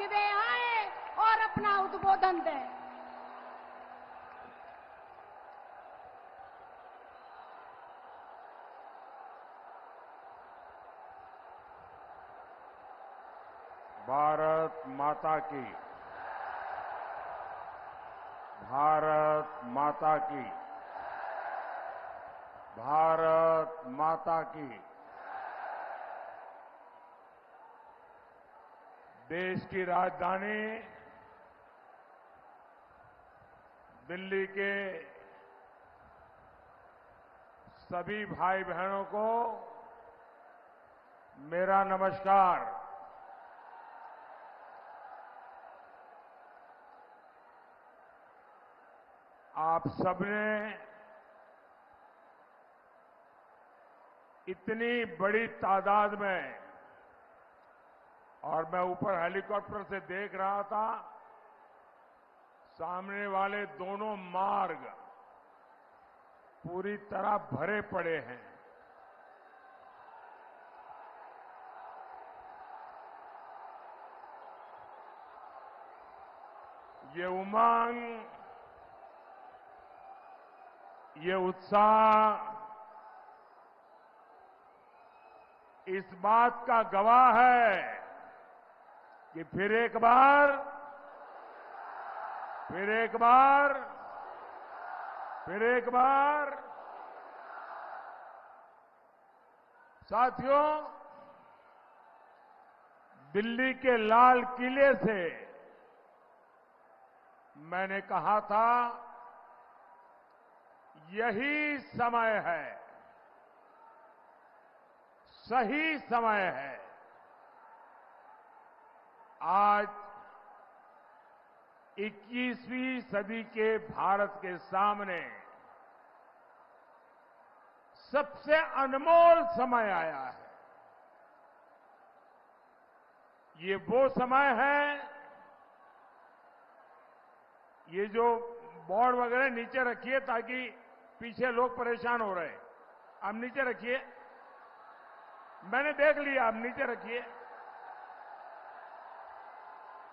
कि वे आए और अपना उद्बोधन दें। भारत माता की, भारत माता की, भारत माता की। देश की राजधानी दिल्ली के सभी भाई बहनों को मेरा नमस्कार। आप सबने इतनी बड़ी तादाद में, और मैं ऊपर हेलीकॉप्टर से देख रहा था, सामने वाले दोनों मार्ग पूरी तरह भरे पड़े हैं। ये उमंग, ये उत्साह इस बात का गवाह है कि फिर एक बार साथियों, दिल्ली के लाल किले से मैंने कहा था, यही समय है, सही समय है। आज 21वीं सदी के भारत के सामने सबसे अनमोल समय आया है। ये वो समय है, ये जो बोर्ड वगैरह नीचे रखिए ताकि पीछे लोग परेशान हो रहे हैं। आप नीचे रखिए, मैंने देख लिया, आप नीचे रखिए,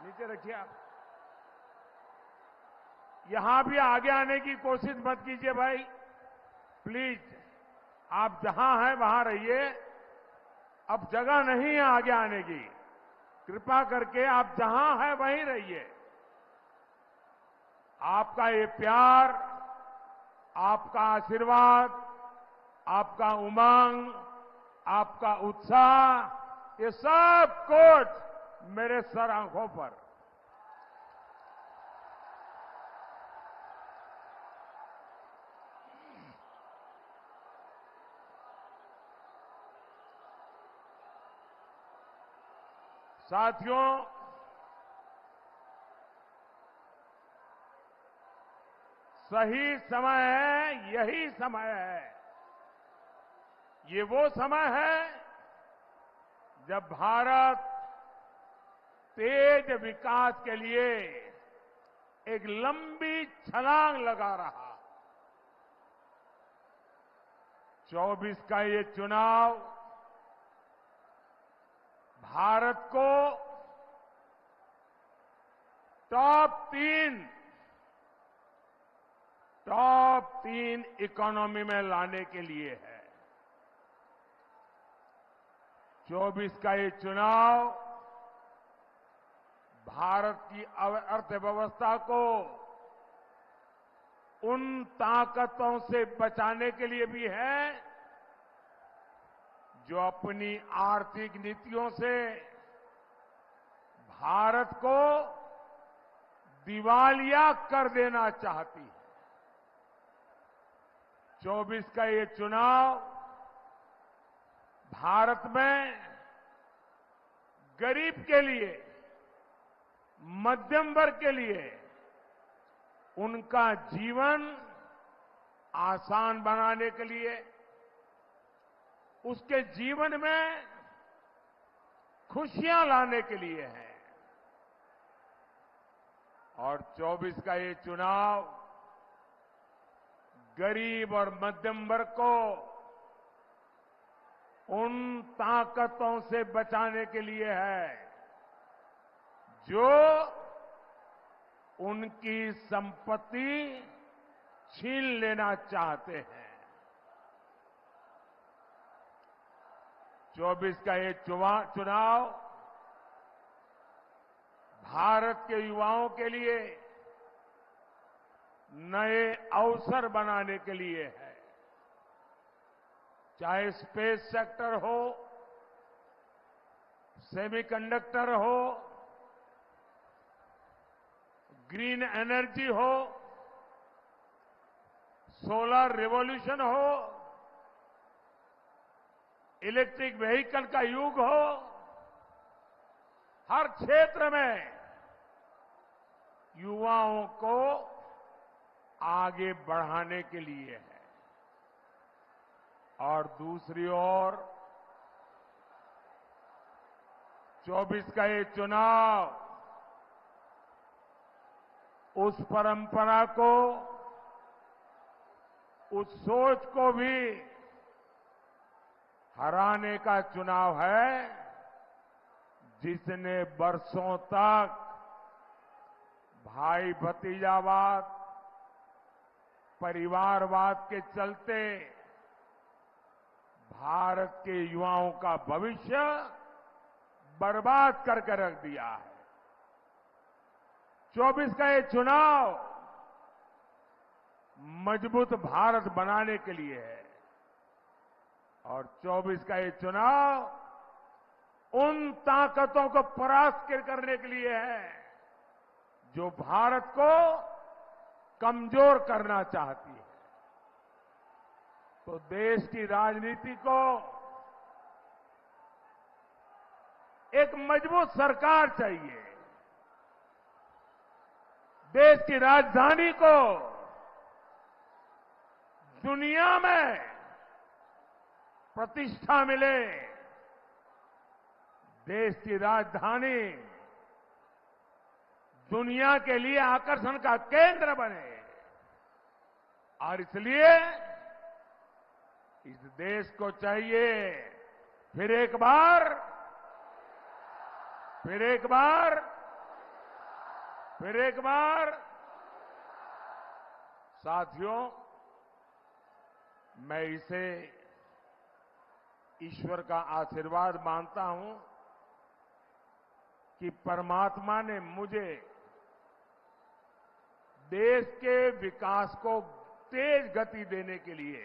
नीचे रखिए। आप यहां भी आगे आने की कोशिश मत कीजिए भाई, प्लीज। आप जहां हैं वहां रहिए, अब जगह नहीं है आगे आने की। कृपा करके आप जहां हैं वहीं रहिए। आपका ये प्यार, आपका आशीर्वाद, आपका उमंग, आपका उत्साह, ये सब कुछ मेरे सर आंखों पर। साथियों, सही समय है, यही समय है। ये वो समय है जब भारत तेज विकास के लिए एक लंबी छलांग लगा रहा। 24 का ये चुनाव भारत को टॉप तीन इकोनॉमी में लाने के लिए है। 24 का ये चुनाव भारत की अर्थव्यवस्था को उन ताकतों से बचाने के लिए भी है जो अपनी आर्थिक नीतियों से भारत को दिवालिया कर देना चाहती है। 24 का ये चुनाव भारत में गरीब के लिए, मध्यम वर्ग के लिए उनका जीवन आसान बनाने के लिए, उसके जीवन में खुशियां लाने के लिए है। और 24 का ये चुनाव गरीब और मध्यम वर्ग को उन ताकतों से बचाने के लिए है जो उनकी संपत्ति छीन लेना चाहते हैं। 24 का ये चुनाव भारत के युवाओं के लिए नए अवसर बनाने के लिए है। चाहे स्पेस सेक्टर हो, सेमीकंडक्टर हो, ग्रीन एनर्जी हो, सोलर रिवॉल्यूशन हो, इलेक्ट्रिक व्हीकल का युग हो, हर क्षेत्र में युवाओं को आगे बढ़ाने के लिए है। और दूसरी ओर 24 का ये चुनाव उस परंपरा को, उस सोच को भी हराने का चुनाव है जिसने बरसों तक भाई भतीजावाद, परिवारवाद के चलते भारत के युवाओं का भविष्य बर्बाद करके रख दिया है। 24 का ये चुनाव मजबूत भारत बनाने के लिए है और 24 का ये चुनाव उन ताकतों को परास्त करने के लिए है जो भारत को कमजोर करना चाहती है। तो देश की राजनीति को एक मजबूत सरकार चाहिए। देश की राजधानी को दुनिया में प्रतिष्ठा मिले, देश की राजधानी दुनिया के लिए आकर्षण का केंद्र बने। और इसलिए इस देश को चाहिए फिर एक बार साथियों, मैं इसे ईश्वर का आशीर्वाद मानता हूं कि परमात्मा ने मुझे देश के विकास को तेज गति देने के लिए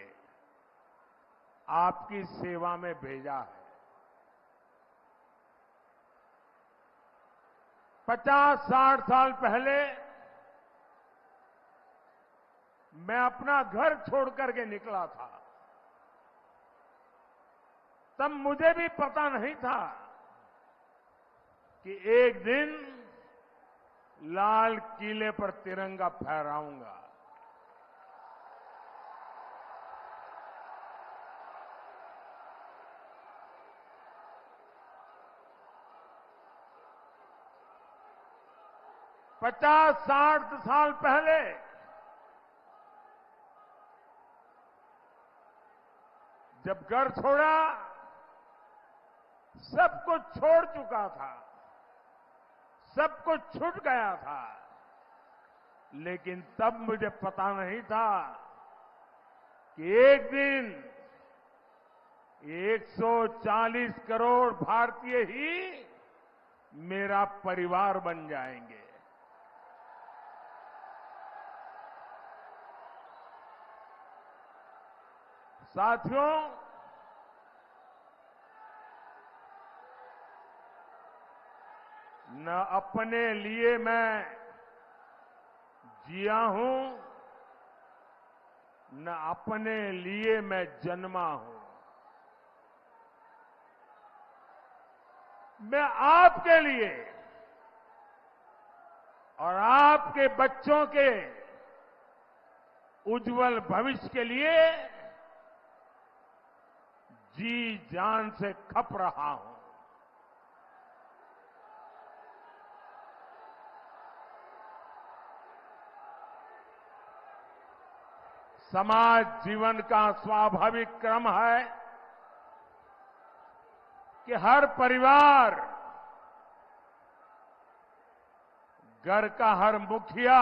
आपकी सेवा में भेजा है। 50-60 साल पहले मैं अपना घर छोड़ करके निकला था। तब मुझे भी पता नहीं था कि एक दिन लाल किले पर तिरंगा फहराऊंगा। पचास 60 साल पहले जब घर छोड़ा, सब कुछ छोड़ चुका था, सब कुछ छूट गया था। लेकिन तब मुझे पता नहीं था कि एक दिन 140 करोड़ भारतीय ही मेरा परिवार बन जाएंगे। साथियों, न अपने लिए मैं जिया हूं, न अपने लिए मैं जन्मा हूं। मैं आपके लिए और आपके बच्चों के उज्जवल भविष्य के लिए जी जान से खप रहा हूं। समाज जीवन का स्वाभाविक क्रम है कि हर परिवार घर का हर मुखिया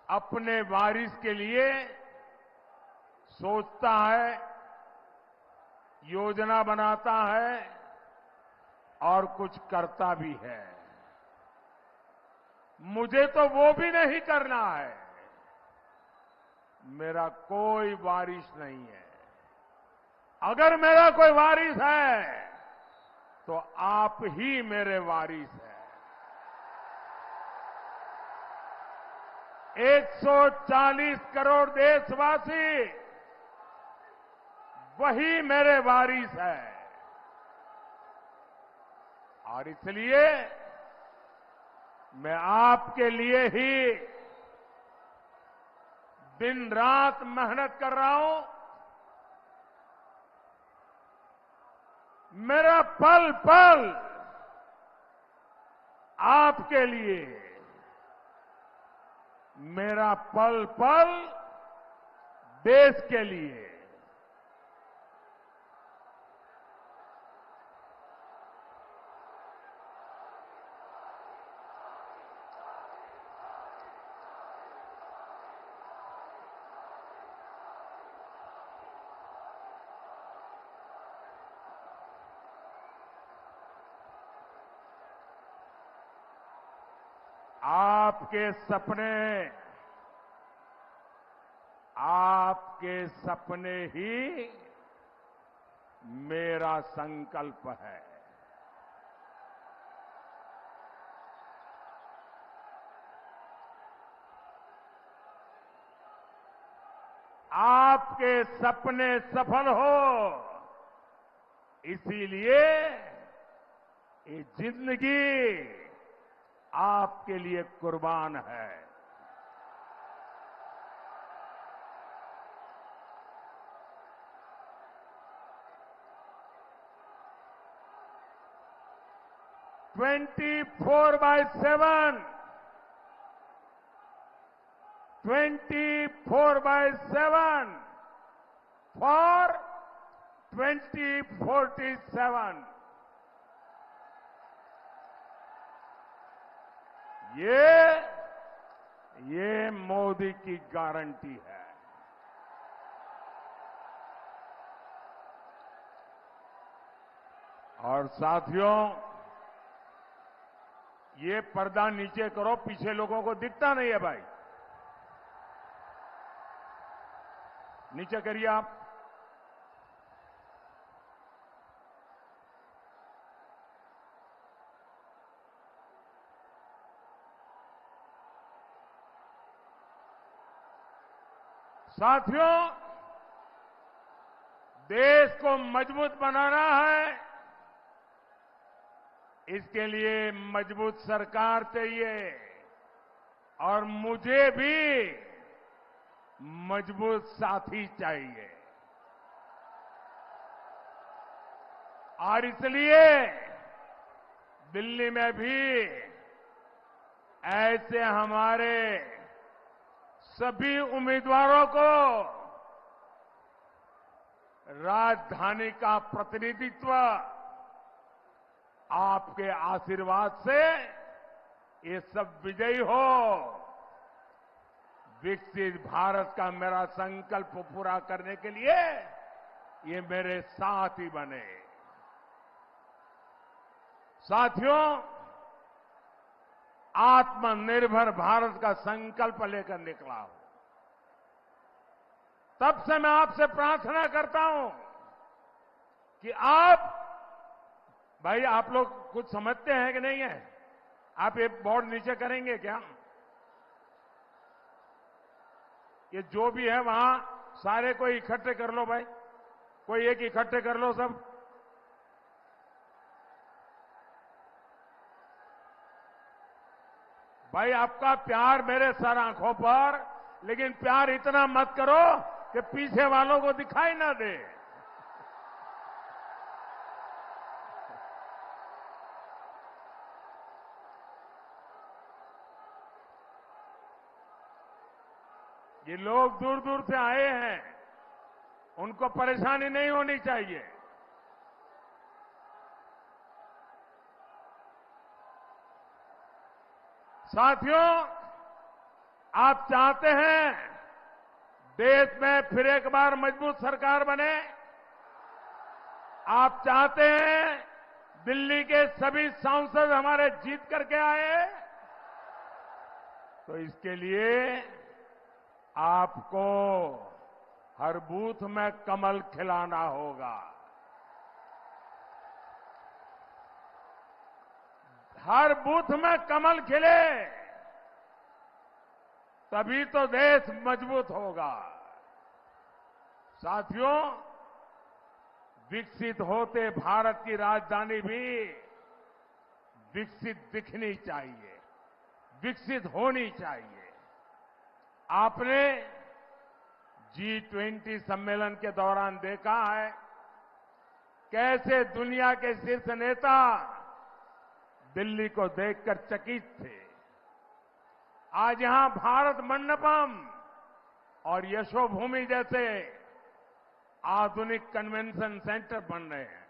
अपने वारिस के लिए सोचता है, योजना बनाता है और कुछ करता भी है। मुझे तो वो भी नहीं करना है। मेरा कोई वारिस नहीं है। अगर मेरा कोई वारिस है तो आप ही मेरे वारिस हैं। 140 करोड़ देशवासी वही मेरे वारिस है। और इसलिए मैं आपके लिए ही दिन रात मेहनत कर रहा हूं। मेरा पल पल आपके लिए, मेरा पल पल देश के लिए। आपके सपने ही मेरा संकल्प है। आपके सपने सफल हो, इसीलिए ये जिंदगी आपके लिए कुर्बान है। Twenty 4/7 24/7 for 2047। ये मोदी की गारंटी है। और साथियों, ये पर्दा नीचे करो, पीछे लोगों को दिखता नहीं है भाई। नीचे करिए आप। साथियों, देश को मजबूत बनाना है। इसके लिए मजबूत सरकार चाहिए और मुझे भी मजबूत साथी चाहिए। और इसलिए दिल्ली में भी ऐसे हमारे सभी उम्मीदवारों को राजधानी का प्रतिनिधित्व आपके आशीर्वाद से ये सब विजयी हो। विकसित भारत का मेरा संकल्प पूरा करने के लिए ये मेरे साथी बने। साथियों, आत्मनिर्भर भारत का संकल्प लेकर निकला हूं। तब से मैं आपसे प्रार्थना करता हूं कि भाई आप लोग कुछ समझते हैं कि नहीं है? आप ये बोर्ड नीचे करेंगे क्या? ये जो भी है वहां सारे कोई इकट्ठे कर लो भाई, कोई एक इकट्ठे कर लो सब। भाई आपका प्यार मेरे सर आंखों पर, लेकिन प्यार इतना मत करो कि पीछे वालों को दिखाई ना दे। ये लोग दूर दूर से आए हैं, उनको परेशानी नहीं होनी चाहिए। साथियों, आप चाहते हैं देश में फिर एक बार मजबूत सरकार बने? आप चाहते हैं दिल्ली के सभी सांसद हमारे जीत करके आए? तो इसके लिए आपको हर बूथ में कमल खिलाना होगा। हर बूथ में कमल खिले तभी तो देश मजबूत होगा। साथियों, विकसित होते भारत की राजधानी भी विकसित दिखनी चाहिए, विकसित होनी चाहिए। आपने G20 सम्मेलन के दौरान देखा है कैसे दुनिया के शीर्ष नेता दिल्ली को देखकर चकित थे। आज यहां भारत मंडपम और यशोभूमि जैसे आधुनिक कन्वेंशन सेंटर बन रहे हैं।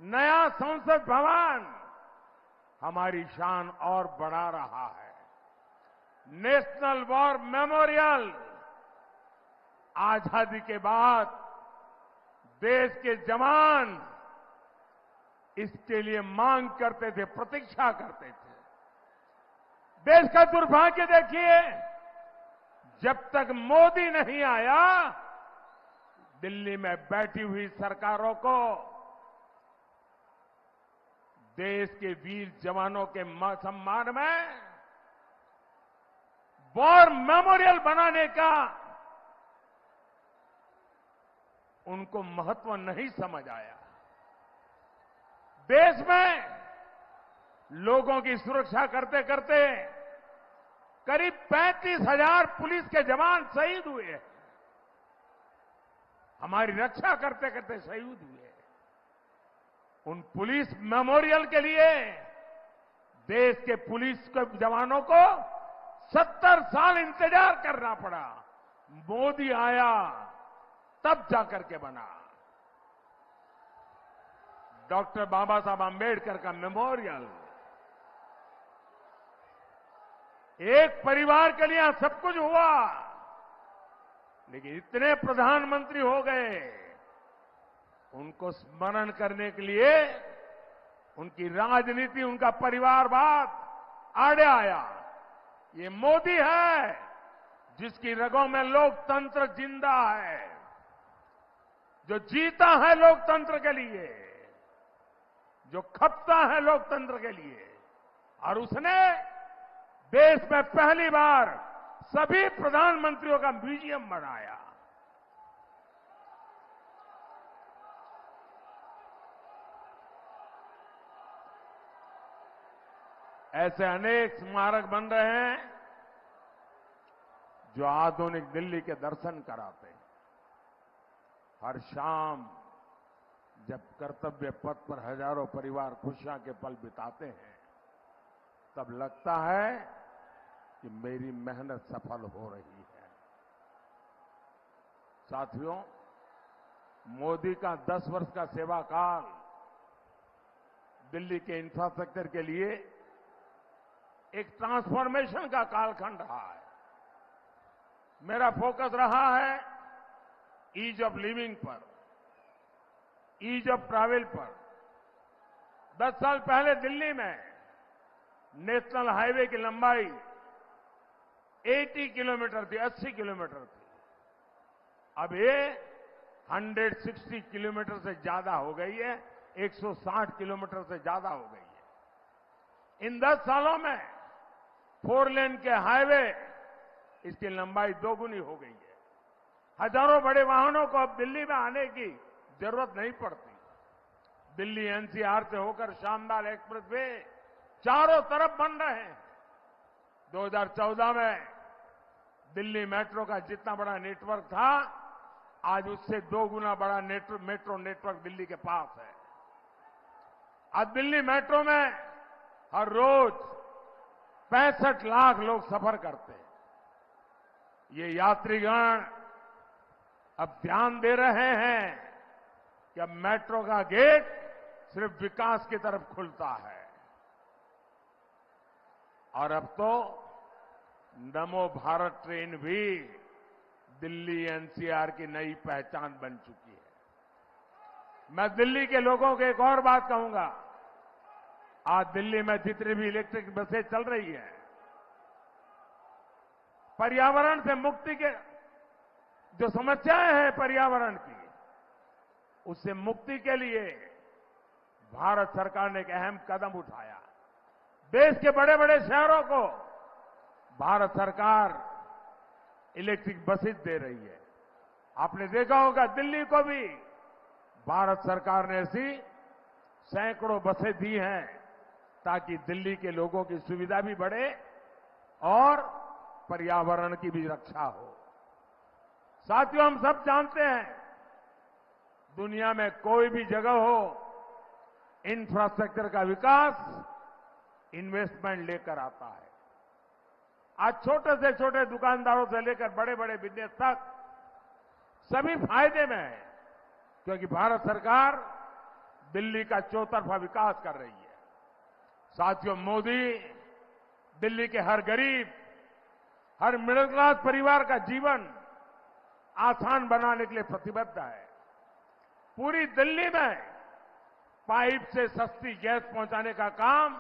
नया संसद भवन हमारी शान और बढ़ा रहा है। नेशनल वॉर मेमोरियल आजादी के बाद देश के जवान इसके लिए मांग करते थे, प्रतीक्षा करते थे। देश का दुर्भाग्य देखिए, जब तक मोदी नहीं आया, दिल्ली में बैठी हुई सरकारों को देश के वीर जवानों के सम्मान में वॉर मेमोरियल बनाने का उनको महत्व नहीं समझ आया। देश में लोगों की सुरक्षा करते करते करीब 35,000 पुलिस के जवान शहीद हुए। हमारी रक्षा करते करते शहीद हुए। उन पुलिस मेमोरियल के लिए देश के पुलिस के जवानों को 70 साल इंतजार करना पड़ा। मोदी आया तब जाकर के बना। डॉक्टर बाबा साहब आंबेडकर का मेमोरियल। एक परिवार के लिए सब कुछ हुआ, लेकिन इतने प्रधानमंत्री हो गए, उनको स्मरण करने के लिए उनकी राजनीति, उनका परिवारवाद आड़े आया। ये मोदी है जिसकी रगों में लोकतंत्र जिंदा है, जो जीता है लोकतंत्र के लिए, जो खपता है लोकतंत्र के लिए। और उसने देश में पहली बार सभी प्रधानमंत्रियों का म्यूजियम बनाया। ऐसे अनेक स्मारक बन रहे हैं जो आधुनिक दिल्ली के दर्शन कराते हैं। हर शाम जब कर्तव्य पथ पर हजारों परिवार खुशियां के पल बिताते हैं, तब लगता है कि मेरी मेहनत सफल हो रही है। साथियों, मोदी का 10 वर्ष का सेवा काल दिल्ली के इंफ्रास्ट्रक्चर के लिए एक ट्रांसफॉर्मेशन का कालखंड रहा है। मेरा फोकस रहा है ईज ऑफ लिविंग पर, ईज ऑफ ट्रैवल पर। 10 साल पहले दिल्ली में नेशनल हाईवे की लंबाई 80 किलोमीटर थी, 80 किलोमीटर थी। अब ये 160 किलोमीटर से ज्यादा हो गई है, 160 किलोमीटर से ज्यादा हो गई है। इन 10 सालों में 4 लेन के हाईवे, इसकी लंबाई 2 गुनी हो गई है। हजारों बड़े वाहनों को अब दिल्ली में आने की जरूरत नहीं पड़ती। दिल्ली एनसीआर से होकर शानदार एक्सप्रेस वे चारों तरफ बन रहे हैं। 2014 में दिल्ली मेट्रो का जितना बड़ा नेटवर्क था, आज उससे 2 गुना बड़ा मेट्रो नेटवर्क दिल्ली के पास है। आज दिल्ली मेट्रो में हर रोज 65 लाख लोग सफर करते हैं। ये यात्रीगण अब ध्यान दे रहे हैं कि अब मेट्रो का गेट सिर्फ विकास की तरफ खुलता है। और अब तो नमो भारत ट्रेन भी दिल्ली एनसीआर की नई पहचान बन चुकी है। मैं दिल्ली के लोगों को एक और बात कहूंगा। आज दिल्ली में जितनी भी इलेक्ट्रिक बसें चल रही हैं, पर्यावरण से मुक्ति के जो समस्याएं हैं पर्यावरण की, उससे मुक्ति के लिए भारत सरकार ने एक अहम कदम उठाया। देश के बड़े बड़े शहरों को भारत सरकार इलेक्ट्रिक बसेस दे रही है। आपने देखा होगा दिल्ली को भी भारत सरकार ने ऐसी सैकड़ों बसें दी हैं ताकि दिल्ली के लोगों की सुविधा भी बढ़े और पर्यावरण की भी रक्षा हो। साथियों, हम सब जानते हैं दुनिया में कोई भी जगह हो, इंफ्रास्ट्रक्चर का विकास इन्वेस्टमेंट लेकर आता है। आज छोटे से छोटे दुकानदारों से लेकर बड़े बड़े बिजनेस तक सभी फायदे में है, क्योंकि भारत सरकार दिल्ली का चौतरफा विकास कर रही है। साथियों, मोदी दिल्ली के हर गरीब, हर मिडिल क्लास परिवार का जीवन आसान बनाने के लिए प्रतिबद्ध है। पूरी दिल्ली में पाइप से सस्ती गैस पहुंचाने का काम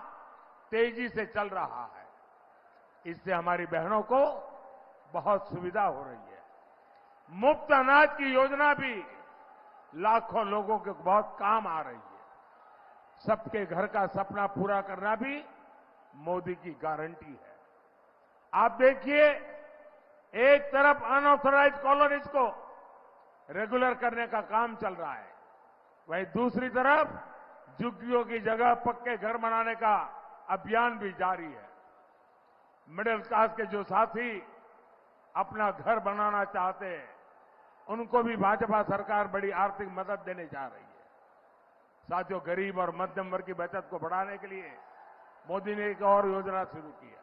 तेजी से चल रहा है। इससे हमारी बहनों को बहुत सुविधा हो रही है। मुफ्त अनाज की योजना भी लाखों लोगों के बहुत काम आ रही है। सबके घर का सपना पूरा करना भी मोदी की गारंटी है। आप देखिए, एक तरफ अनऑथराइज्ड कॉलोनीज को रेगुलर करने का काम चल रहा है, वहीं दूसरी तरफ झुग्गियों की जगह पक्के घर बनाने का अभियान भी जारी है। मिडिल क्लास के जो साथी अपना घर बनाना चाहते हैं, उनको भी भाजपा सरकार बड़ी आर्थिक मदद देने जा रही है। साथियों, गरीब और मध्यम वर्ग की बचत को बढ़ाने के लिए मोदी ने एक और योजना शुरू की है।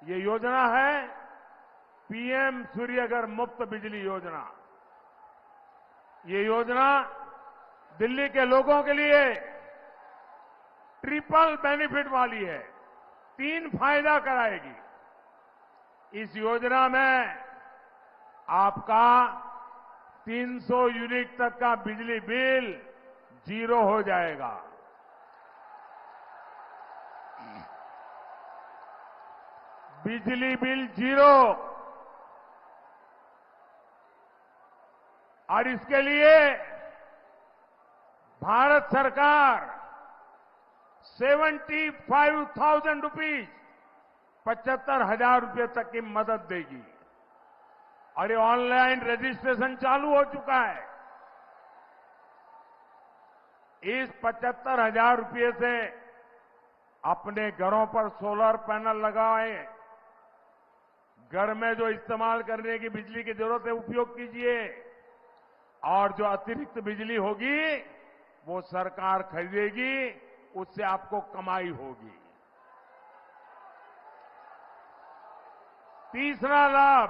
ये योजना है पीएम सूर्यघर मुफ्त बिजली योजना। ये योजना दिल्ली के लोगों के लिए ट्रिपल बेनिफिट वाली है, 3 फायदा कराएगी। इस योजना में आपका 300 यूनिट तक का बिजली बिल 0 हो जाएगा। बिजली बिल 0। और इसके लिए भारत सरकार 75,000 रुपीज, 75,000 रुपये तक की मदद देगी। और ये ऑनलाइन रजिस्ट्रेशन चालू हो चुका है। इस 75,000 रुपये से अपने घरों पर सोलर पैनल लगाएं, घर में जो इस्तेमाल करने की बिजली की जरूरत है उपयोग कीजिए, और जो अतिरिक्त बिजली होगी वो सरकार खरीदेगी, उससे आपको कमाई होगी। तीसरा लाभ,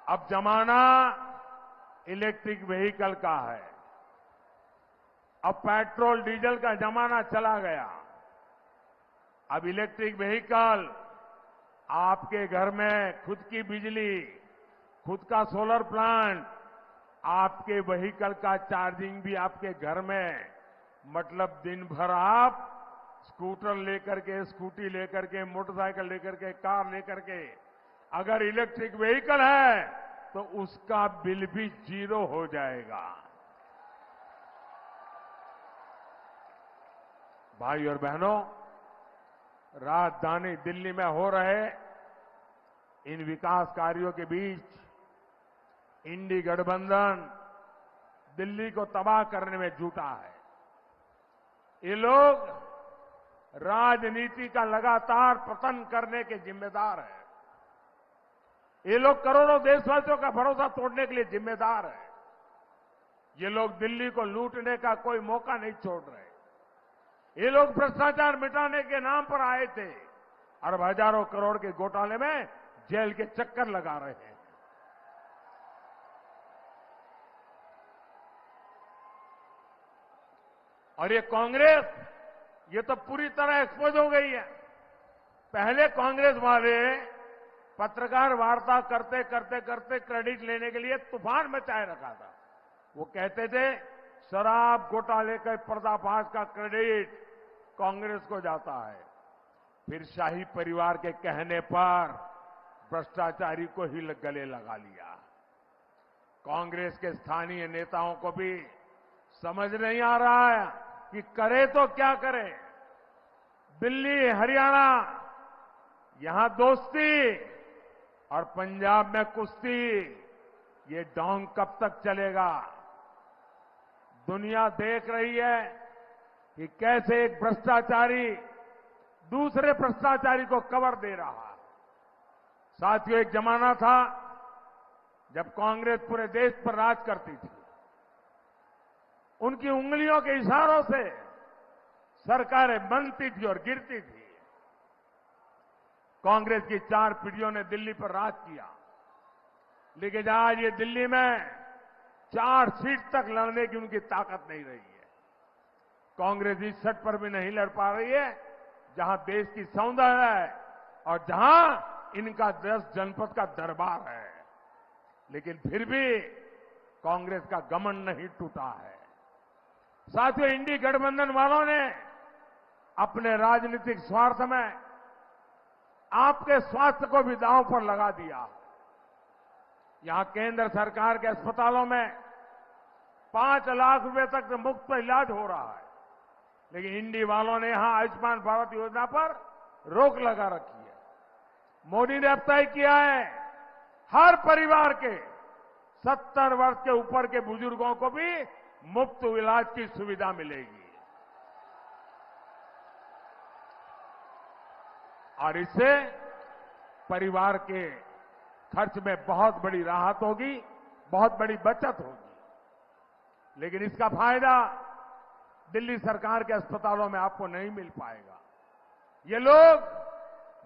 अब जमाना इलेक्ट्रिक व्हीकल का है। अब पेट्रोल डीजल का जमाना चला गया। अब इलेक्ट्रिक व्हीकल आपके घर में खुद की बिजली, खुद का सोलर प्लांट, आपके व्हीकल का चार्जिंग भी आपके घर में। मतलब दिन भर आप स्कूटर लेकर के, स्कूटी लेकर के, मोटरसाइकिल लेकर के, कार लेकर के अगर इलेक्ट्रिक व्हीकल है तो उसका बिल भी 0 हो जाएगा। भाई और बहनों, राजधानी दिल्ली में हो रहे इन विकास कार्यों के बीच इंडी गठबंधन दिल्ली को तबाह करने में जुटा है। ये लोग राजनीति का लगातार पतन करने के जिम्मेदार हैं। ये लोग करोड़ों देशवासियों का भरोसा तोड़ने के लिए जिम्मेदार है। ये लोग दिल्ली को लूटने का कोई मौका नहीं छोड़ रहे। ये लोग भ्रष्टाचार मिटाने के नाम पर आए थे और हजारों करोड़ के घोटाले में जेल के चक्कर लगा रहे हैं। और ये कांग्रेस, ये तो पूरी तरह एक्सपोज हो गई है। पहले कांग्रेस वाले पत्रकार वार्ता करते करते करते क्रेडिट लेने के लिए तूफान मचाए रखा था। वो कहते थे शराब घोटाले के पर्दाफाश का क्रेडिट कांग्रेस को जाता है। फिर शाही परिवार के कहने पर भ्रष्टाचारी को ही गले लगा लिया। कांग्रेस के स्थानीय नेताओं को भी समझ नहीं आ रहा है कि करे तो क्या करे। दिल्ली, हरियाणा, यहां दोस्ती और पंजाब में कुश्ती, ये ढोंग कब तक चलेगा? दुनिया देख रही है कि कैसे एक भ्रष्टाचारी दूसरे भ्रष्टाचारी को कवर दे रहा। साथियों, एक जमाना था जब कांग्रेस पूरे देश पर राज करती थी। उनकी उंगलियों के इशारों से सरकारें बनती थी और गिरती थी। कांग्रेस की 4 पीढ़ियों ने दिल्ली पर राज किया, लेकिन आज ये दिल्ली में 4 सीट तक लड़ने की उनकी ताकत नहीं रही है। कांग्रेस इस सीट पर भी नहीं लड़ पा रही है जहां देश की सौंदर्य है और जहां इनका 10 जनपद का दरबार है। लेकिन फिर भी कांग्रेस का घमंड नहीं टूटा है। साथियों, इंडी गठबंधन वालों ने अपने राजनीतिक स्वार्थ में आपके स्वास्थ्य को भी दांव पर लगा दिया। यहां केंद्र सरकार के अस्पतालों में 5 लाख रुपए तक मुफ्त इलाज हो रहा है, लेकिन इंडी वालों ने यहां आयुष्मान भारत योजना पर रोक लगा रखी है। मोदी ने अब तय किया है हर परिवार के 70 वर्ष के ऊपर के बुजुर्गों को भी मुफ्त इलाज की सुविधा मिलेगी और इससे परिवार के खर्च में बहुत बड़ी राहत होगी, बहुत बड़ी बचत होगी। लेकिन इसका फायदा दिल्ली सरकार के अस्पतालों में आपको नहीं मिल पाएगा। ये लोग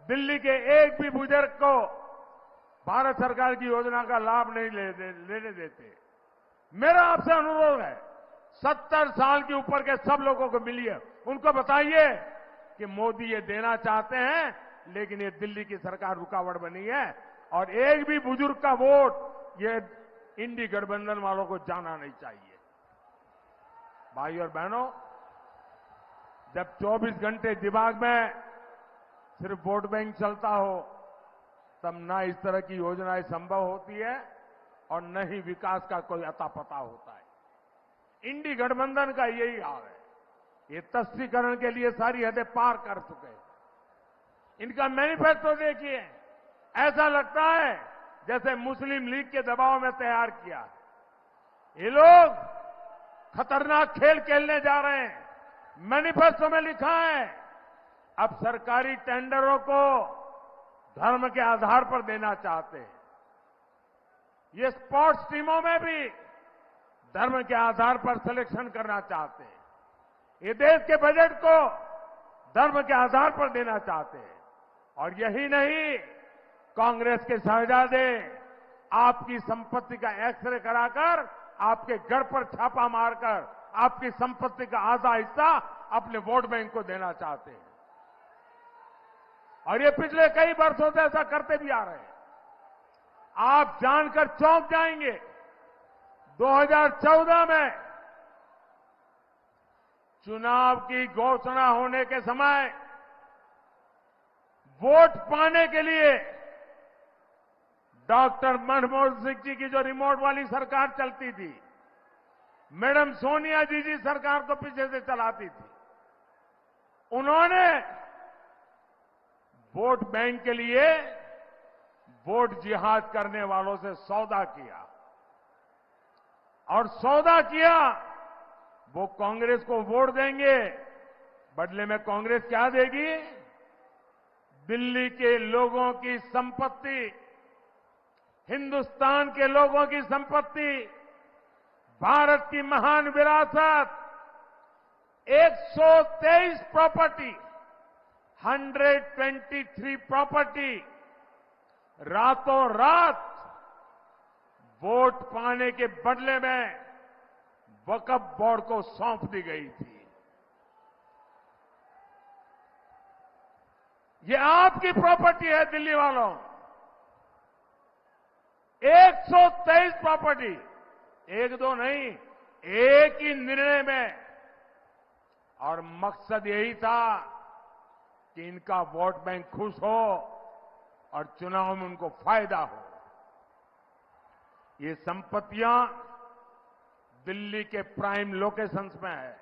दिल्ली के एक भी बुजुर्ग को भारत सरकार की योजना का लाभ नहीं लेने देते। मेरा आपसे अनुरोध है, 70 साल के ऊपर के सब लोगों को मिलिए, उनको बताइए कि मोदी ये देना चाहते हैं, लेकिन ये दिल्ली की सरकार रुकावट बनी है और एक भी बुजुर्ग का वोट ये इंडी गठबंधन वालों को जाना नहीं चाहिए। भाई और बहनों, जब 24 घंटे दिमाग में सिर्फ वोट बैंक चलता हो, तब ना इस तरह की योजनाएं संभव होती है और न ही विकास का कोई अता पता होता है। इंडी गठबंधन का यही हाल है। ये तस्वीकरण के लिए सारी हदें पार कर चुके हैं। इनका मैनिफेस्टो देखिए, ऐसा लगता है जैसे मुस्लिम लीग के दबाव में तैयार किया। ये लोग खतरनाक खेल खेलने जा रहे हैं। मैनिफेस्टो में लिखा है अब सरकारी टेंडरों को धर्म के आधार पर देना चाहते हैं। ये स्पोर्ट्स टीमों में भी धर्म के आधार पर सिलेक्शन करना चाहते हैं। ये देश के बजट को धर्म के आधार पर देना चाहते हैं। और यही नहीं, कांग्रेस के शहजादे आपकी संपत्ति का एक्सरे कराकर आपके घर पर छापा मारकर आपकी संपत्ति का आधा हिस्सा अपने वोट बैंक को देना चाहते हैं। और ये पिछले कई वर्षों से ऐसा करते भी आ रहे हैं। आप जानकर चौंक जाएंगे, 2014 में चुनाव की घोषणा होने के समय वोट पाने के लिए डॉक्टर मनमोहन सिंह जी की जो रिमोट वाली सरकार चलती थी, मैडम सोनिया जी सरकार को पीछे से चलाती थी, उन्होंने वोट बैंक के लिए वोट जिहाद करने वालों से सौदा किया और सौदा किया वो कांग्रेस को वोट देंगे, बदले में कांग्रेस क्या देगी? दिल्ली के लोगों की संपत्ति, हिंदुस्तान के लोगों की संपत्ति, भारत की महान विरासत, 123 प्रॉपर्टी, 123 प्रॉपर्टी रातों रात वोट पाने के बदले में वक्फ बोर्ड को सौंप दी गई थी। ये आपकी प्रॉपर्टी है दिल्ली वालों। 123 प्रॉपर्टी, एक दो नहीं, एक ही निर्णय में। और मकसद यही था कि इनका वोट बैंक खुश हो और चुनाव में उनको फायदा हो। ये संपत्तियां दिल्ली के प्राइम लोकेशंस में है,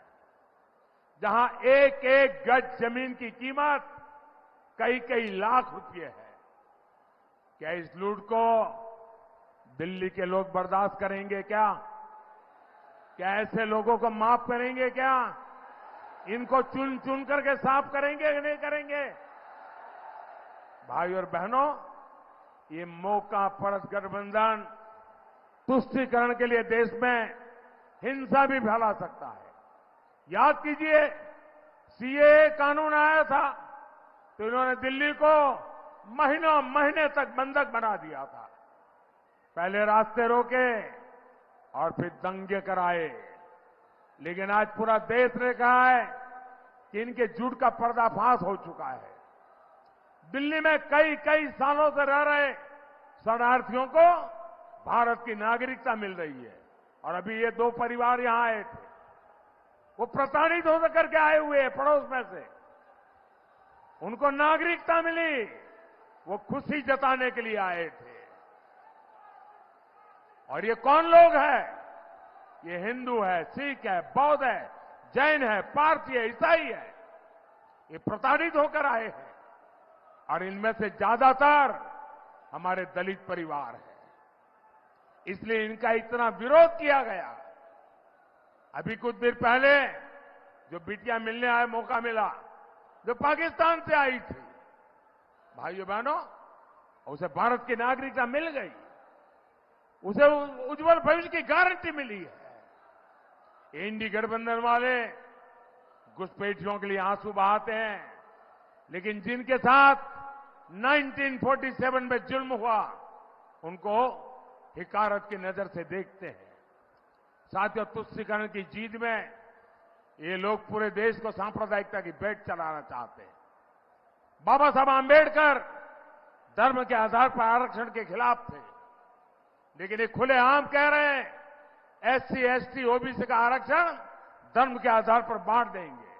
जहां एक एक गज जमीन की कीमत कई कई लाख रुपए है। क्या इस लूट को दिल्ली के लोग बर्दाश्त करेंगे क्या? क्या ऐसे लोगों को माफ करेंगे क्या? इनको चुन चुन करके साफ करेंगे कि नहीं करेंगे? भाई और बहनों, ये मौका परस्त गठबंधन तुष्टीकरण के लिए देश में हिंसा भी फैला सकता है। याद कीजिए, सीएए कानून आया था तो इन्होंने दिल्ली को महीनों महीने तक बंधक बना दिया था। पहले रास्ते रोके और फिर दंगे कराए। लेकिन आज पूरा देश ने कहा है कि इनके झूठ का पर्दाफाश हो चुका है। दिल्ली में कई कई सालों से रह रहे शरणार्थियों को भारत की नागरिकता मिल रही है। और अभी ये दो परिवार यहां आए थे, वो प्रताड़ित हो करके आए हुए हैं पड़ोस में से, उनको नागरिकता मिली, वो खुशी जताने के लिए आए थे। और ये कौन लोग हैं? ये हिंदू है, सिख है, बौद्ध है, जैन है, पारसी है, ईसाई है। ये प्रताड़ित होकर आए हैं और इनमें से ज्यादातर हमारे दलित परिवार हैं। इसलिए इनका इतना विरोध किया गया। अभी कुछ देर पहले जो बिटिया मिलने आए, मौका मिला, जो पाकिस्तान से आई थी, भाइयों बहनों, उसे भारत की नागरिकता मिल गई, उसे उज्जवल भविष्य की गारंटी मिली है। इंडी गठबंधन वाले घुसपैठियों के लिए आंसू बहाते हैं, लेकिन जिनके साथ 1947 में जुल्म हुआ, उनको हिकारत की नजर से देखते हैं। साथियों, तुष्टीकरण की जीत में ये लोग पूरे देश को सांप्रदायिकता की भेंट चलाना चाहते हैं। बाबा साहब आंबेडकर धर्म के आधार पर आरक्षण के खिलाफ थे, लेकिन ये खुलेआम कह रहे हैं एससी, एसटी, ओबीसी का आरक्षण धर्म के आधार पर बांट देंगे।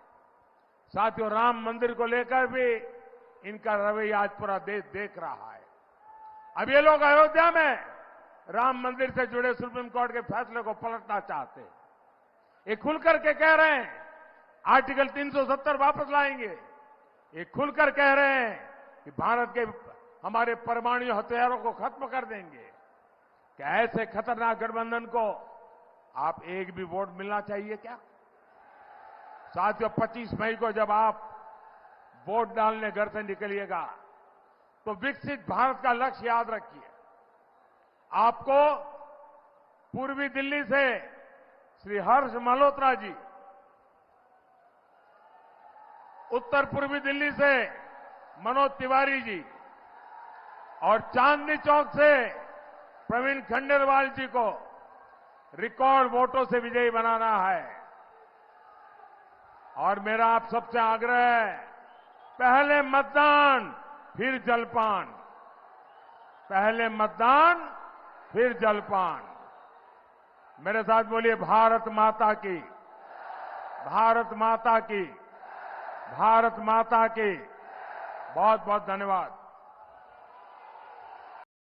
साथियों, राम मंदिर को लेकर भी इनका रवैया आज पूरा देश देख रहा है। अब ये लोग अयोध्या में राम मंदिर से जुड़े सुप्रीम कोर्ट के फैसले को पलटना चाहते हैं। ये खुलकर के कह रहे हैं आर्टिकल 370 वापस लाएंगे। ये खुलकर कह रहे हैं कि भारत के हमारे परमाणु हथियारों को खत्म कर देंगे। क्या ऐसे खतरनाक गठबंधन को आप एक भी वोट मिलना चाहिए क्या? साथियों, 25 मई को जब आप वोट डालने घर से निकलिएगा तो विकसित भारत का लक्ष्य याद रखिए। आपको पूर्वी दिल्ली से श्री हर्ष मल्होत्रा जी, उत्तर पूर्वी दिल्ली से मनोज तिवारी जी और चांदनी चौक से प्रवीण खंडेलवाल जी को रिकॉर्ड वोटों से विजयी बनाना है। और मेरा आप सबसे आग्रह है, पहले मतदान फिर जलपान, पहले मतदान फिर जलपान। मेरे साथ बोलिए, भारत माता की, भारत माता की, भारत माता की। बहुत बहुत धन्यवाद।